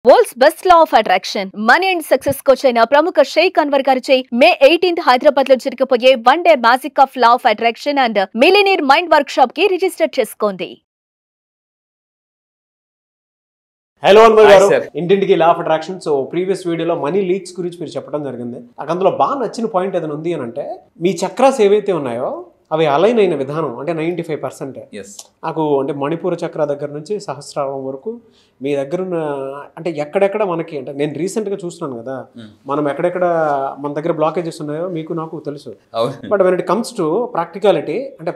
World's best law of attraction, money and success coach అయిన ప్రముఖ షేక్ అన్వర్ గారిచే మే 18th హైదరాబాద్ లో జరగబోయే 1 day magic of law of attraction and millionaire mind work shop కి register చేసుకోండి. Hello Anwar గారు, ఇంటింటికి law of attraction. So previous వీడియోలో మనీ లీక్స్ గురించి మీరు చెప్పడం జరిగింది. నాకు అందులో బాగా నచ్చిన పాయింట్ ఏదైనా ఉంది అని అంటే, మీ చక్రాస్ ఏవైతే ఉన్నాయో అవి అలైన్ అయిన విధానం అంటే 95%. నాకు అంటే మణిపూర చక్ర దగ్గర నుంచి సహస్రారం వరకు మీ దగ్గర ఉన్న అంటే ఎక్కడెక్కడ మనకి అంటే నేను రీసెంట్గా చూస్తున్నాను కదా, మనం ఎక్కడెక్కడ మన దగ్గర బ్లాకేజెస్ ఉన్నాయో మీకు నాకు తెలుసు. But when it comes to practicality అంటే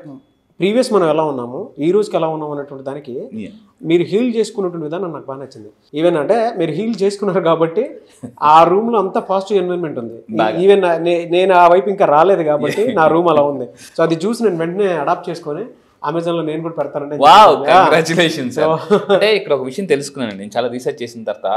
ప్రీవియస్ మనం ఎలా ఉన్నాము, ఈ రోజుకి ఎలా ఉన్నాము అనేటువంటి దానికి మీరు హీల్ చేసుకున్నటువంటి విధానం నాకు బాగా నచ్చింది. ఈవెన్ అంటే మీరు హీల్ చేసుకున్నారు కాబట్టి ఆ రూమ్ లో అంతా పాజిటివ్ ఎన్విరాన్మెంట్ ఉంది. ఈవెన్ నేను ఆ వైపు ఇంకా రాలేదు కాబట్టి నా రూమ్ అలా ఉంది. సో అది చూసి నేను వెంటనే అడాప్ట్ చేసుకొని అమెజాన్ లో నేను కూడా పెడతానండి. కంగ్రాచులేషన్స్. అంటే ఇక్కడ ఒక విషయం తెలుసుకున్నాను నేను చాలా రీసెర్చ్ చేసిన తర్వాత.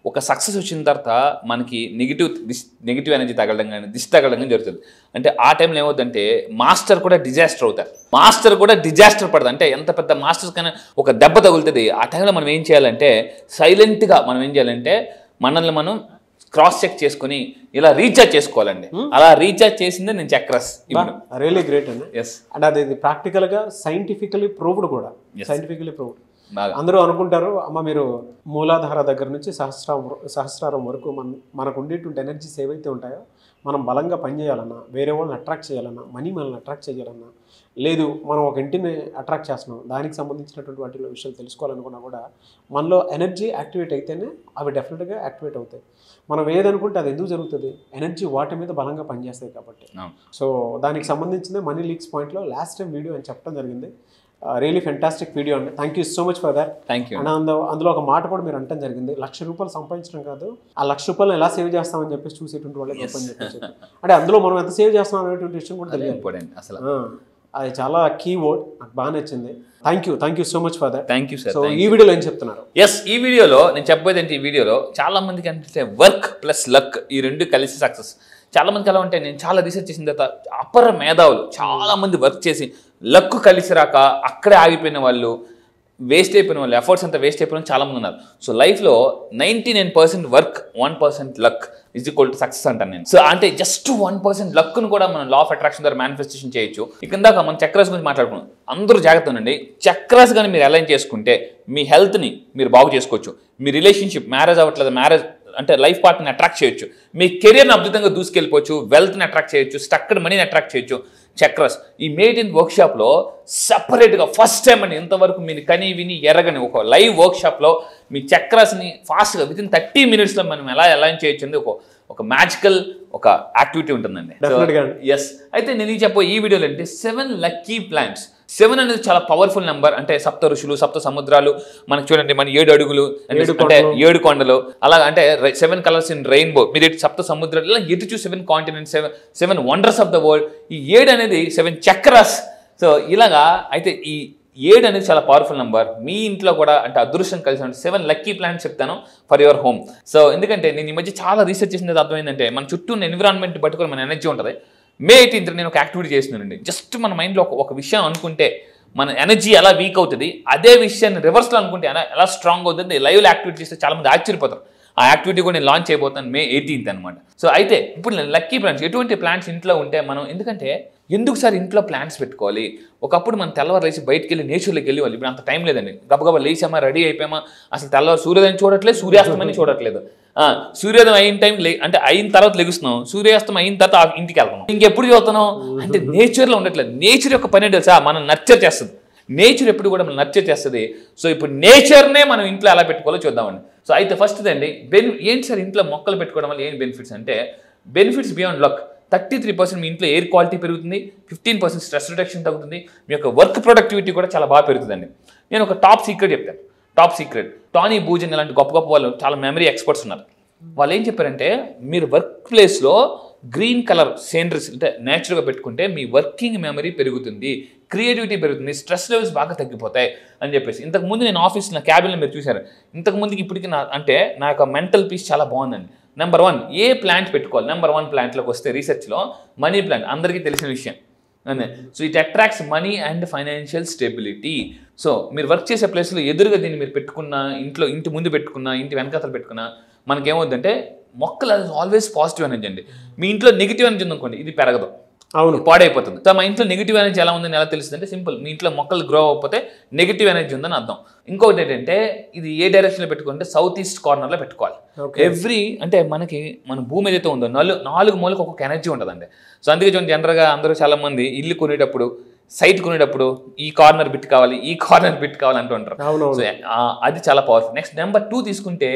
ఒక సక్సెస్ వచ్చిన తర్వాత మనకి నెగిటివ్ ఎనర్జీ తగలడం కానీ దిష్టి తగలడం కానీ జరుగుతుంది. అంటే ఆ టైంలో ఏమవుతుందంటే మాస్టర్ కూడా డిజాస్టర్ అవుతారు, మాస్టర్ కూడా డిజాస్టర్ పడదు. అంటే ఎంత పెద్ద మాస్టర్స్ కన్నా ఒక దెబ్బ తగులుతుంది. ఆ టైంలో మనం ఏం చేయాలంటే సైలెంట్గా మనం ఏం చేయాలంటే మనల్ని మనం క్రాస్ చెక్ చేసుకుని ఇలా రీఛార్జ్ చేసుకోవాలండి. అలా రీఛార్జ్ చేసిందే నేను చక్రస్. రియల్లీ గ్రేట్ అండి. అండ్ అది ప్రాక్టికల్ గా సైంటిఫికలీ ప్రూవ్డ్ కూడా. Scientifically proved. అందరూ అనుకుంటారు అమ్మ మీరు మూలాధార దగ్గర నుంచి సహస్రారం వరకు మనకు ఉండేటువంటి ఎనర్జీస్ ఏవైతే ఉంటాయో మనం బలంగా పనిచేయాలన్నా, వేరే వాళ్ళని అట్రాక్ట్ చేయాలన్నా, మనీ మనల్ని అట్రాక్ట్ చేయాలన్నా, లేదు మనం ఒక ఇంటిని అట్రాక్ట్ చేస్తున్నాం దానికి సంబంధించినటువంటి వాటిలో విషయాలు తెలుసుకోవాలనుకున్నా కూడా మనలో ఎనర్జీ యాక్టివేట్ అయితేనే అవి డెఫినెట్గా యాక్టివేట్ అవుతాయి. మనం ఏదనుకుంటే అది ఎందుకు జరుగుతుంది, ఎనర్జీ వాటి మీద బలంగా పనిచేస్తాయి కాబట్టి. సో దానికి సంబంధించిన మనీ లీక్స్ పాయింట్లో లాస్ట్ టైం వీడియో అని చెప్పడం జరిగింది. రియలీ ఫెంటాస్టిక్ వీడియో అండి. Thank you so much for that. Thank you. And అందులో ఒక మాట కూడా మీరు అంటం జరిగింది, ₹1,00,000 సంపాదించడం కాదు, ఆ ₹1,00,000 ఎలా సేవ్ చేస్తామని చెప్పేసి చూసేటువంటి వాళ్ళే గొప్పని చెప్పేసి. అంటే అందులో మనం ఎంత సేవ్ చేస్తాం అనేటువంటి విషయం కూడా తెలియదు. అసలు అది చాలా కీ వర్డ్, నాకు బాగా నచ్చింది. Thank you so much for that. Thank you sir. So ఈ వీడియోలో ఏం చెప్తున్నారు? ఈ వీడియోలో నేను చెప్పేది ఏంటి, ఈ వీడియోలో చాలా మందికి అంటే వర్క్ ప్లస్ లక్ ఈ రెండు కలిసి సక్సెస్. చాలా మందికి ఎలా ఉంటే నేను చాలా రీసెర్చ్ చేసిన తర్వాత అపర మేధావులు చాలా మంది వర్క్ చేసి లక్ కలిసి రాక అక్కడే ఆగిపోయిన వాళ్ళు, వేస్ట్ అయిపోయిన వాళ్ళు, ఎఫర్ట్స్ అంతా వేస్ట్ అయిపోయిన చాలా మంది ఉన్నారు. సో లైఫ్లో 99% work 1% luck is equal to success అంటాను నేను. సో అంటే జస్ట్ 1% లక్ను కూడా మనం లా ఆఫ్ అట్రాక్షన్ ద్వారా మేనిఫెస్టేషన్ చేయొచ్చు. ఇక మనం చక్రాస్ గురించి మాట్లాడుకున్నాం. అందరూ జాగ్రత్త ఉండండి. చక్రాస్ కానీ మీరు అలైన్ చేసుకుంటే మీ హెల్త్ని మీరు బాగు చేసుకోవచ్చు. మీ రిలేషన్షిప్, మ్యారేజ్ అవ్వట్లేదు, మ్యారేజ్ అంటే లైఫ్ పార్ట్ని అట్రాక్ట్ చేయొచ్చు. మీ కెరియర్ని అద్భుతంగా దూసుకెళ్ళిపోవచ్చు. వెల్త్ని అట్రాక్ట్ చేయొచ్చు. స్టక్డ్ మనీని అట్రాక్ట్ చేయొచ్చు. చక్రస్ ఈ మే 18th వర్క్షాప్లో సపరేట్గా ఫస్ట్ టైం అండి ఇంతవరకు మీరు కని విని ఎరగని ఒక లైవ్ వర్క్షాప్లో మీ చక్రాస్ని ఫాస్ట్గా వితిన్ 30 minutesలో మనం ఎలా అలైన్ చేయొచ్చు అనేది ఒక మ్యాజికల్ ఒక యాక్టివిటీ ఉంటుందండి. ఎస్. అయితే నేను చెప్పే ఈ వీడియోలో అంటే 7 లక్కీ ప్లాంట్స్. 7 అనేది చాలా పవర్ఫుల్ నెంబర్. అంటే సప్త ఋషులు, సప్త సముద్రాలు, మనకి చూడండి మన 7 అడుగులు అంటే 7 కొండలు, అలా అంటే 7 కలర్స్ ఇన్ రెయిన్బో. మీరు సప్త సముద్రాలు ఇలా ఎటు చూ 7 continents, 7 wonders of the world. ఈ 7 అనేది 7 చక్రాస్. సో ఇలాగా అయితే ఈ 7 అనేది చాలా పవర్ఫుల్ నెంబర్. మీ ఇంట్లో కూడా అంటే అదృష్టం కలిసి 7 లక్కీ ప్లాంట్స్ చెప్తాను ఫర్ యువర్ హోమ్. సో ఎందుకంటే నేను ఈ మధ్య చాలా రీసెర్చ్ చేసినది అర్థమైందంటే మన చుట్టూ ఉన్న ఎన్విరాన్మెంట్ బట్టి మన ఎనర్జీ ఉంటుంది. మే 18th నేను ఒక యాక్టివిటీ చేస్తున్నానండి. జస్ట్ మన మైండ్లో ఒక విషయం అనుకుంటే మన ఎనర్జీ ఎలా వీక్ అవుతుంది, అదే విషయాన్ని రివర్స్లో అనుకుంటే ఎలా స్ట్రాంగ్ అవుతుంది. లైవ్లో యాక్టివిటీ చేస్తే చాలా మంది ఆశ్చర్యపోతారు. ఆ యాక్టివిటీ కూడా నేను లాంచ్ చేయబోతాను మే 18th అనమాట. సో అయితే ఇప్పుడు లక్కీ ప్లాంట్స్, ఎటువంటి ప్లాంట్స్ ఇంట్లో ఉంటే మనం ఎందుకంటే ఎందుకు సార్ ఇంట్లో ప్లాంట్స్ పెట్టుకోవాలి? ఒకప్పుడు మనం తెల్లవారు లేచి బయటికి వెళ్ళి నేచర్లోకి వెళ్ళేవాళ్ళు. ఇప్పుడు అంత టైం లేదండి. గబగబా లేచామా, రెడీ అయిపోయామా, అసలు తెల్లవారు సూర్యోదయం చూడట్లేదు, సూర్యాస్తమని చూడట్లేదు. సూర్యోదయం అయిన టైం అంటే అయిన తర్వాత లెగుస్తున్నాం, సూర్యాస్తం అయిన తర్వాత ఇంటికి వెళ్తున్నాం. ఇంకెప్పుడు చూస్తున్నాం అంటే నేచర్లో ఉండట్లేదు. నేచర్ యొక్క పని తెలుసా, మనం నర్చర్ చేస్తుంది. నేచర్ ఎప్పుడు కూడా మనం నర్చర్ చేస్తుంది. సో ఇప్పుడు నేచర్నే మనం ఇంట్లో ఎలా పెట్టుకోవాలో చూద్దామండి. సో అయితే ఫస్ట్ అండి ఏంటి సార్ ఇంట్లో మొక్కలు పెట్టుకోవడం వల్ల ఏం బెనిఫిట్స్ అంటే, బెనిఫిట్స్ బియాండ్ లక్. 33% మీ ఇంట్లో ఎయిర్ క్వాలిటీ పెరుగుతుంది, 15% స్ట్రెస్ రిడక్షన్ తగ్గుతుంది, మీ యొక్క వర్క్ ప్రొడక్టివిటీ కూడా చాలా బాగా పెరుగుతుందండి. నేను ఒక టాప్ సీక్రెట్ చెప్తాను. టాప్ సీక్రెట్ టానీ బూజన్ ఇలాంటి గొప్ప గొప్ప వాళ్ళు చాలా మెమరీ ఎక్స్పర్ట్స్ ఉన్నారు. వాళ్ళు ఏం చెప్పారంటే మీరు వర్క్ ప్లేస్లో గ్రీన్ కలర్ సీనరీస్ అంటే నేచురల్గా పెట్టుకుంటే మీ వర్కింగ్ మెమరీ పెరుగుతుంది, క్రియేటివిటీ పెరుగుతుంది, స్ట్రెస్ లెవెల్స్ బాగా తగ్గిపోతాయి అని చెప్పేసి. ఇంతకుముందు నేను ఆఫీస్లో నా క్యాబిన్లో మీరు చూశారు. ఇంతకుముందుకి ఇప్పటికి నా యొక్క మెంటల్ పీస్ చాలా బాగుందండి. నెంబర్ 1 ఏ ప్లాంట్ పెట్టుకోవాలి? నెంబర్ 1 ప్లాంట్లోకి వస్తే రీసెర్చ్లో మనీ ప్లాంట్ అందరికీ తెలిసిన విషయం. అనే. So it attracts money and financial stability. So మీరు వర్క్ చేసే ప్లేస్లో ఎదురుగా దీన్ని మీరు పెట్టుకున్న, ఇంటి ముందు పెట్టుకున్న, ఇంటి వెనకాతలు పెట్టుకున్న, మనకేమవుతుందంటే మొక్కలు ఆల్వేస్ పాజిటివ్ ఎనర్జీ అండి. మీ ఇంట్లో నెగిటివ్ ఎనర్జీ ఉందనుకోండి, ఇది పెరగదు, అవును, పాడైపోతుంది. సో మా ఇంట్లో నెగిటివ్ ఎనర్జీ ఎలా ఉందని ఎలా తెలుస్తుంది అంటే సింపుల్, మీ ఇంట్లో మొక్కలు గ్రో అవ్వకపోతే నెగిటివ్ ఎనర్జీ ఉందని అర్థం. ఇంకొకటి ఏంటంటే ఇది ఏ డైరెక్షన్లో పెట్టుకుంటే సౌత్ ఈస్ట్ కార్నర్లో పెట్టుకోవాలి. అంటే మన భూమి ఏదైతే ఉందో 4 మూలకు ఒక్కొక్క ఎనర్జీ ఉంటుందండి. సో అందుకే జనరల్గా అందరూ చాలా మంది ఇల్లు కొనేటప్పుడు, సైట్ కొనేటప్పుడు ఈ కార్నర్ బిట్ కావాలి, ఈ కార్నర్ బిట్ కావాలి అంటూ ఉంటారు. సో అది చాలా పవర్ఫుల్. నెక్స్ట్ నెంబర్ 2 తీసుకుంటే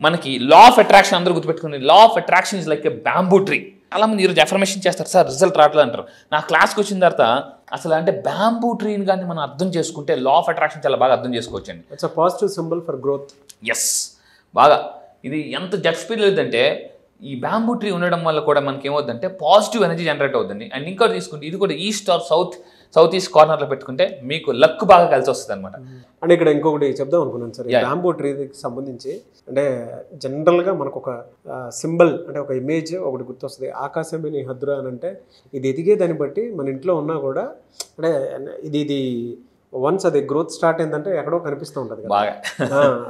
మనకి లా ఆఫ్ అట్రాక్షన్ అందరూ గుర్తుపెట్టుకుని, law of attraction is like a bamboo tree. చాలా మంది ఈరోజు అఫర్మేషన్ చేస్తారు, సార్ రిజల్ట్ రావట్లేదు అంటారు. నా క్లాస్కి వచ్చిన తర్వాత అసలు అంటే బ్యాంబూ ట్రీని కానీ మనం అర్థం చేసుకుంటే లా ఆఫ్ అట్రాక్షన్ చాలా బాగా అర్థం చేసుకోవచ్చు అండి. It's a positive symbol for growth. Yes, బాగా ఇది ఎంత జట్ స్పీడ్ లేదంటే ఈ బ్యాంబూ ట్రీ ఉండడం వల్ల కూడా మనకి ఏమవుతుందంటే పాజిటివ్ ఎనర్జీ జనరేట్ అవుతుంది. అండ్ ఇంకోటి తీసుకుంటే ఇది కూడా ఈస్ట్ ఆర్ సౌత్ ఈస్ట్ కార్నర్లో పెట్టుకుంటే మీకు లక్ బాగా కలిసి వస్తుంది అనమాట. అంటే ఇక్కడ ఇంకొకటి చెప్దాం అనుకున్నాను సార్, బ్యాంబూ ట్రీకి సంబంధించి. అంటే జనరల్గా మనకు ఒక సింబల్, అంటే ఒక ఇమేజ్ ఒకటి గుర్తొస్తుంది, ఆకాశమే నీ హద్దురా అని. అంటే ఇది ఎదిగే దాన్ని బట్టి మన ఇంట్లో ఉన్నా కూడా అంటే ఇది వన్స్ అది గ్రోత్ స్టార్ట్ అయిందంటే ఎక్కడో కనిపిస్తూ ఉంటుంది బాగా.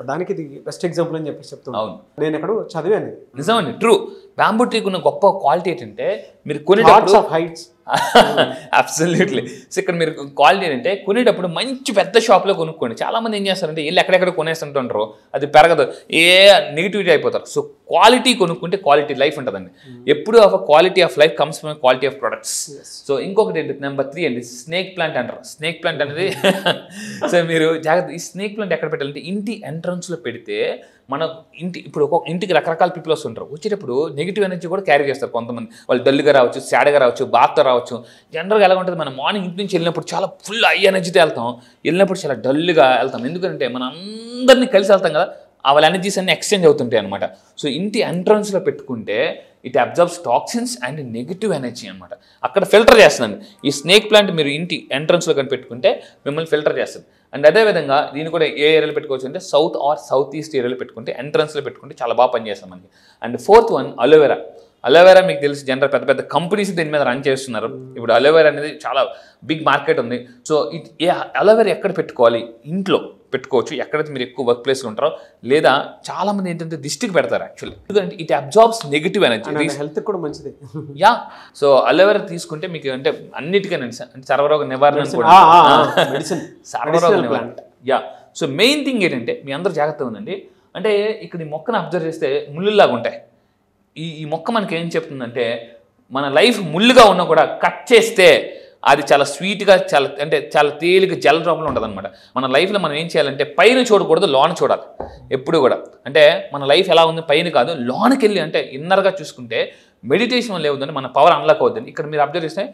దానికి ఇది బెస్ట్ ఎగ్జాంపుల్ అని చెప్పేసి చెప్తున్నాను. అవును, నేను ఎక్కడో చదివాను. నిజమండి, ట్రూ. బ్యాంబూ ట్రీకి ఉన్న గొప్ప క్వాలిటీ ఏంటంటే మీరు కొనేటప్పుడు హైట్స్. అబ్సల్యూట్లీ. సో ఇక్కడ మీరు క్వాలిటీ ఏంటంటే కొనేటప్పుడు మంచి పెద్ద షాప్లో కొనుక్కోండి. చాలా మంది ఏం చేస్తారంటే వీళ్ళు ఎక్కడెక్కడ కొనేస్తుంటారు, అది పెరగదు, నెగిటివిటీ అయిపోతారు. సో క్వాలిటీ కొనుక్కుంటే క్వాలిటీ లైఫ్ ఉంటుందండి. ఎప్పుడు quality of life comes from quality of products. So ఇంకొకటి ఏంటి, నెంబర్ 3 అండి, స్నేక్ ప్లాంట్ అంటారు. స్నేక్ ప్లాంట్ అనేది సో మీరు జాగ్రత్త, ఈ స్నేక్ ప్లాంట్ ఎక్కడ పెట్టాలంటే ఇంటి ఎంట్రన్స్లో పెడితే మన ఇప్పుడు ఇంటికి రకరకాల పీపుల్ వస్తుంటారు. వచ్చేటప్పుడు నెగిటివ్ ఎనర్జీ కూడా క్యారీ చేస్తారు కొంతమంది. వాళ్ళు డల్గా రావచ్చు, సాడ్గా రావచ్చు, బాధతో రావచ్చు. జనరల్గా ఎలా ఉంటుంది, మనం మార్నింగ్ ఇంటి నుంచి వెళ్ళినప్పుడు చాలా ఫుల్ హై ఎనర్జీతో వెళ్తాం, వెళ్ళినప్పుడు చాలా డల్గా వెళ్తాం. ఎందుకంటే మనం అందరినీ కలిసి వెళ్తాం కదా, వాళ్ళ ఎనర్జీస్ అన్ని ఎక్స్చేంజ్ అవుతుంటాయి అనమాట. సో ఇంటి ఎంట్రన్స్లో పెట్టుకుంటే it absorbs toxins and negative energy అనమాట. అక్కడ ఫిల్టర్ చేస్తుందండి. ఈ స్నేక్ ప్లాంట్ మీరు ఇంటి ఎంట్రన్స్లో కానీ పెట్టుకుంటే మిమ్మల్ని ఫిల్టర్ చేస్తుంది. అండ్ అదేవిధంగా దీన్ని కూడా ఏ ఏరియాలో పెట్టుకోవచ్చు అంటే సౌత్ ఆర్ సౌత్ ఈస్ట్ ఏరియాలో పెట్టుకుంటే, ఎంట్రన్స్లో పెట్టుకుంటే చాలా బాగా పనిచేస్తాం మనకి. And 4th one aloe vera. Aloe vera మీకు తెలిసి జనరల్ పెద్ద పెద్ద కంపెనీస్ దీని మీద రన్ చేస్తున్నారు. ఇప్పుడు అలోవెరా అనేది చాలా బిగ్ మార్కెట్ ఉంది. సో అలోవెరా ఎక్కడ పెట్టుకోవాలి, ఇంట్లో పెట్టుకోవచ్చు, ఎక్కడైతే మీరు ఎక్కువ వర్క్ ప్లేస్లో ఉంటారో. లేదా చాలా మంది ఏంటంటే దిష్టికి పెడతారు యాక్చువల్లీ, ఎందుకంటే it absorbs negative energy, health కూడా మంచిది. యా, సో అలోవెరా తీసుకుంటే మీకు అంటే అన్నిటికీ సర్వరోగ నివారణ, సర్వరోగ నివారణ. యా, సో మెయిన్ థింగ్ ఏంటంటే మీ అందరూ జాగ్రత్తగా ఉందండి. అంటే ఇక్కడ ఈ మొక్కను అబ్జర్వ్ చేస్తే ముళ్ళులాగా ఉంటాయి. ఈ మొక్క మనకి ఏం చెప్తుందంటే మన లైఫ్ ముళ్ళుగా ఉన్నా కూడా కట్ చేస్తే అది చాలా స్వీట్గా, చాలా తేలిక జల రూపంలో ఉంటుంది అనమాట. మన లైఫ్లో మనం ఏం చేయాలంటే పైన చూడకూడదు, లోన చూడాలి ఎప్పుడు కూడా. అంటే మన లైఫ్ ఎలా ఉంది పైన కాదు, లోనకి వెళ్ళి అంటే ఇన్నర్గా చూసుకుంటే మెడిటేషన్ వల్ల ఏముందంటే మన పవర్ అన్లాక్ అవుతుంది. ఇక్కడ మీరు అబ్జర్వ్ చేస్తే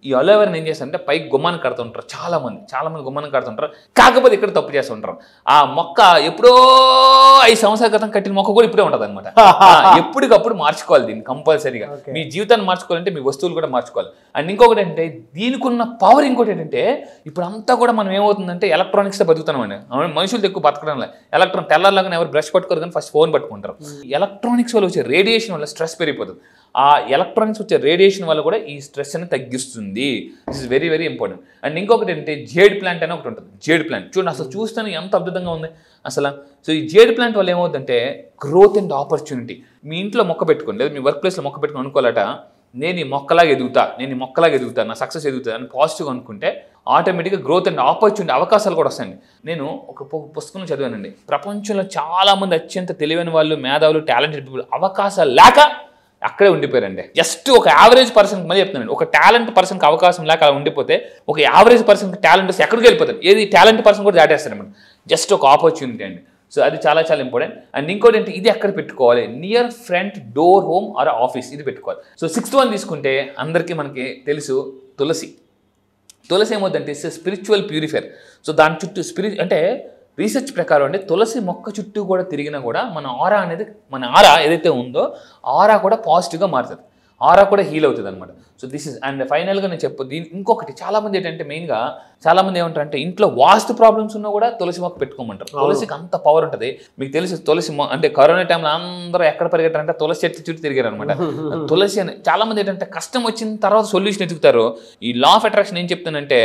ఈ అలోవెరాని ఏం చేస్తారంటే పైకి గుమ్మానికి కడుతుంటారు చాలా మంది గుమ్మానికి కడుతుంటారు. కాకపోతే ఇక్కడ తప్పు చేస్తుంటారు. ఆ మొక్క ఎప్పుడో 5 సంవత్సరాల క్రితం కట్టిన మొక్క కూడా ఇప్పుడే ఉంటుంది అనమాట. ఎప్పటికప్పుడు మార్చుకోవాలి దీన్ని కంపల్సరీగా. మీ జీవితాన్ని మార్చుకోవాలంటే మీ వస్తువులు కూడా మార్చుకోవాలి. అండ్ ఇంకొకటి అంటే దీనికి ఉన్న పవర్ ఇంకోటి ఏంటంటే ఇప్పుడు అంతా కూడా మనం ఏమవుతుందంటే ఎలక్ట్రానిక్స్తో బతుకుతున్నామండి. మనుషులతో ఎక్కువ బతకడం లేదు. తెల్లారిలాగా ఎవరు బ్రష్ పట్టుకోరు కానీ ఫస్ట్ ఫోన్ పట్టుకుంటారు. ఎలక్ట్రానిక్స్ వల్ల వచ్చే రేడియేషన్ వల్ల స్ట్రెస్ పెరిగిపోతుంది. ఆ ఎలక్ట్రానిక్స్ వచ్చే రేడియేషన్ వల్ల కూడా ఈ స్ట్రెస్ అనేది తగ్గిస్తుంది. This is very very important. And ఇంకొకటి ఏంటంటే జేడ్ ప్లాంట్ అని ఒకటి ఉంటుంది. జేడ్ ప్లాంట్ చూడండి, అసలు చూస్తేనే ఎంత అద్భుతంగా ఉంది అసలు. సో ఈ జేడ్ ప్లాంట్ వల్ల ఏమవుతుందంటే గ్రోత్ అండ్ ఆపర్చునిటీ. మీ ఇంట్లో మొక్క పెట్టుకోండి, లేదా మీ వర్క్ ప్లేస్లో మొక్క పెట్టుకుని అనుకోవాలట, నేను ఈ మొక్కలాగా ఎదుగుతా, నా సక్సెస్ ఎదుగుతా అని పాజిటివ్గా అనుకుంటే ఆటోమేటిక్గా గ్రోత్ అండ్ ఆపర్చునిటీ అవకాశాలు కూడా వస్తాయండి. నేను ఒక పుస్తకంలో చదివానండి, ప్రపంచంలో చాలామంది అత్యంత తెలివైన వాళ్ళు, మేధావులు, టాలెంటెడ్ పీపుల్ అవకాశాలు లేక అక్కడే ఉండిపోయారండి. జస్ట్ ఒక యావరేజ్ పర్సన్కి మళ్ళీ చెప్తున్నాను, ఒక టాలెంట్ పర్సన్కి అవకాశం లేక అలా ఉండిపోతే ఒక యావరేజ్ పర్సన్కి టాలెంట్ వస్తే ఎక్కడికి వెళ్ళిపోతారు, ఏది టాలెంట్ పర్సన్ కూడా దాటేస్తారన్నమాట. జస్ట్ ఒక ఆపర్చునిటీ అండి. సో అది చాలా చాలా ఇంపార్టెంట్. అండ్ ఇంకోటి ఏంటి, ఇది ఎక్కడ పెట్టుకోవాలి, near front door, home or office, ఇది పెట్టుకోవాలి. సో 6th వన్ తీసుకుంటే అందరికీ మనకి తెలుసు తులసి. తులసి ఏమవుతుందంటే స్పిరిచువల్ ప్యూరిఫైర్. సో దాని చుట్టూ అంటే రీసెర్చ్ ప్రకారం అంటే తులసి మొక్క చుట్టూ కూడా తిరిగినా కూడా మన ఆరా ఏదైతే ఉందో ఆరా కూడా పాజిటివ్గా మారుతుంది. ఆరా కూడా హీల్ అవుతుంది అనమాట. సో దిస్ ఇస్ అండ్ ఫైనల్గా నేను దీని ఇంకొకటి చాలా మంది ఏంటంటే మెయిన్గా చాలా మంది ఏమంటారంటే ఇంట్లో వాస్తు ప్రాబ్లమ్స్ ఉన్నా కూడా తులసి మొక్క పెట్టుకోమంటారు. తులసికి అంత పవర్ ఉంటుంది. మీకు తెలిసి తులసి అంటే కరోనా టైంలో అందరూ ఎక్కడ పరిగెట్టారంటే తులసి చెట్టు చుట్టూ తిరిగారు అనమాట. తులసి అని చాలా మంది ఏంటంటే కష్టం వచ్చిన తర్వాత సొల్యూషన్ ఎదుగుతారు. ఈ లా ఆఫ్ అట్రాక్షన్ ఏం చెప్తానంటే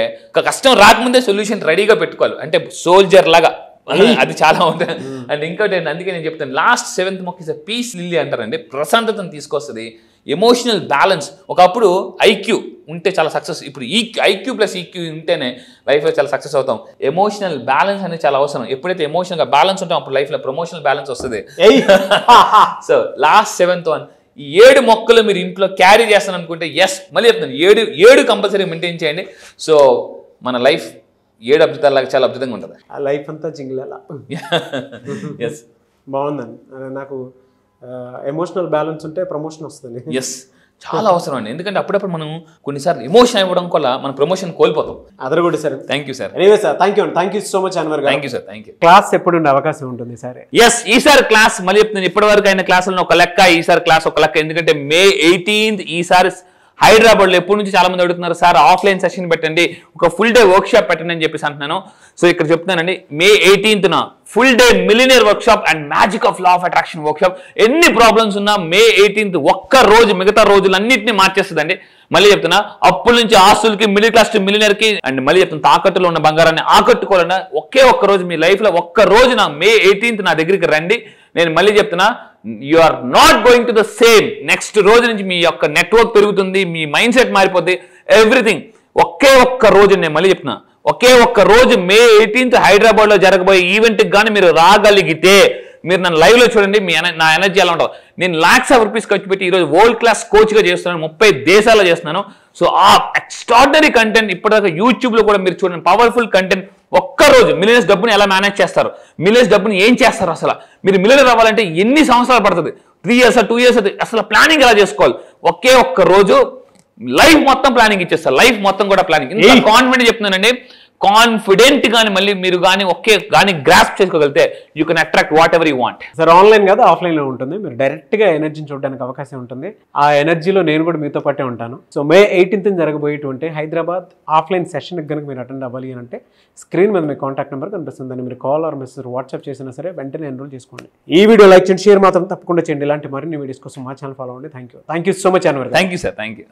కష్టం రాకముందే సొల్యూషన్ రెడీగా పెట్టుకోవాలి, అంటే సోల్జర్ లాగా. అది చాలా ఉంటుంది. అండ్ ఇంకోటి అందుకే నేను చెప్తాను లాస్ట్ 7th మొక్క ఇస్ పీస్ లిల్లీ అంటారండి. ప్రశాంతతను తీసుకొస్తుంది, ఎమోషనల్ బ్యాలెన్స్. ఒకప్పుడు ఐక్యూ ఉంటే చాలా సక్సెస్, ఇప్పుడు ఐక్యూ ప్లస్ ఈక్యూ ఉంటేనే లైఫ్లో చాలా సక్సెస్ అవుతాం. ఎమోషనల్ బ్యాలెన్స్ అనేది చాలా అవసరం. ఎప్పుడైతే ఎమోషనల్గా బ్యాలెన్స్ ఉంటాం అప్పుడు లైఫ్లో ప్రమోషనల్ బ్యాలెన్స్ వస్తుంది. సో లాస్ట్ 7th వన్ ఈ 7 మొక్కలు మీరు ఇంట్లో క్యారీ చేస్తాను అనుకుంటే ఎస్ మళ్ళీ చెప్తాను 7 కంపల్సరీ మెయింటైన్ చేయండి. సో మన లైఫ్ 7 అద్భుతాలలాగా చాలా అద్భుతంగా ఉంటుంది. ఆ లైఫ్ అంతా జింగిలేలా. ఎస్ బాగుందండి. నాకు ఎమోషనల్ బ్యాలెన్స్ ఉంటే ప్రమోషన్ వస్తుంది. ఎస్ చాలా అవసరం అండి. ఎందుకంటే అప్పుడప్పుడు మనం కొన్నిసార్లు ఎమోషన్ ఇవ్వడం వల్ల మన ప్రమోషన్ కోల్పోతాం. అదరగొట్టి sir. Thank you sir. Anyway sir, thank you so much Anwar గారు. Thank you sir. Thank you. Class ఎప్పుడు ఉండే అవకాశం ఉంటుంది సార్? ఎస్ ఈసారి క్లాస్ మళ్ళీ చెప్తున్నాను, ఇప్పటి వరకు అయిన క్లాసులను ఒక లెక్క, ఈసారి క్లాస్ ఒక లెక్క. ఎందుకంటే May 18th ఈసారి హైదరాబాద్లో ఎప్పటి నుంచి చాలా మంది అడుగుతున్నారు సార్ ఆఫ్లైన్ సెషన్ పెట్టండి, ఒక ఫుల్ డే వర్క్ షాప్ పెట్టండి అని చెప్పేసి అంటున్నాను. సో ఇక్కడ చెప్తున్నానండి May 18th full day millionaire work shop and magic of law of attraction work shop. ఎన్ని ప్రాబ్లమ్స్ ఉన్నా May 18th ఒక్క రోజు మిగతా రోజులన్నింటినీ మార్చేస్తుందండి. మళ్ళీ చెప్తున్నా అప్పుల నుంచి ఆస్తులకి, మిడిల్ క్లాస్ టు మిలినియర్ కి, అండ్ మళ్ళీ చెప్తున్నా తాకట్టులో ఉన్న బంగారాన్ని ఆకట్టుకోవాలన్నా ఒక్క రోజు మీ లైఫ్ లో ఒక్క రోజు May 18th నా దగ్గరికి రండి. నేను మళ్ళీ చెప్తున్నా you are not going to the same. Next రోజు నుంచి మీ యొక్క నెట్వర్క్ పెరుగుతుంది, మీ మైండ్ సెట్ మారిపోద్ది, ఎవ్రీథింగ్. ఒక్క రోజు నేను మళ్ళీ చెప్తున్నా ఒక్క రోజు May 18th హైదరాబాద్ లో జరగబోయే ఈవెంట్కి కానీ మీరు రాగలిగితే మీరు నన్ను లైవ్ లో చూడండి, నా ఎనర్జీ ఎలా ఉంటుంది. నేను lakhs of rupees ఖర్చు పెట్టి ఈరోజు వరల్డ్ క్లాస్ కోచ్గా చేస్తున్నాను, 30 దేశాల్లో చేస్తున్నాను. సో ఆ ఎక్స్ట్రాడినరీ కంటెంట్ ఇప్పటిదాకా యూట్యూబ్ లో కూడా మీరు చూడండి, పవర్ఫుల్ కంటెంట్. ఒక్కరోజు మిలియనర్స్ డబ్బుని ఎలా మేనేజ్ చేస్తారు, మిలియనర్స్ డబ్బుని ఏం చేస్తారు, అసలు మీరు మిలియనర్ అవ్వాలంటే ఎన్ని సంవత్సరాలు పడుతుంది, 3 years 2 years అసలు ప్లానింగ్ ఎలా చేసుకోవాలి. ఒక్క రోజు లైఫ్ మొత్తం ప్లానింగ్ ఇచ్చేస్తారు, లైఫ్ మొత్తం కూడా ప్లానింగ్. ఇంత కాన్ఫిడెంట్ చెప్తున్నానండి, కాన్ఫిడెంట్ గానీ మళ్ళీ మీరు కానీ గ్రాస్ప్ చేసుకోగలిగితే you can attract what ever you want. Sir online కాదు ఆఫ్లైన్ లో ఉంటుంది, మీరు డైరెక్ట్ గా ఎనర్జీని చూడడానికి అవకాశం ఉంటుంది. ఆ ఎనర్జీలో నేను కూడా మీతో పాటే ఉంటాను. సో May 18th జరగబోయేటువంటి హైదరాబాద్ ఆఫ్లైన్ సెషన్ కనుక మీరు అటెండ్ అవ్వాలి అని అంటే స్క్రీన్ మీద మీ కాంటాక్ట్ నెంబర్ కనిపిస్తుందని మీరు కాల్ ఆర్ మెసేజ్ వాట్సాప్ చేసినా సరే వెంటనే ఎన్రోల్ చేసుకోండి. ఈ వీడియో లైక్ చేయండి, షేర్ మాత్రం తప్పకుండా చేయండి. ఇలాంటి మరిన్ని వీడియోస్ కోసం మా ఛానల్ ఫాలో అవ్వండి. Thank you so much Anwar. Thank you sir. Thank you.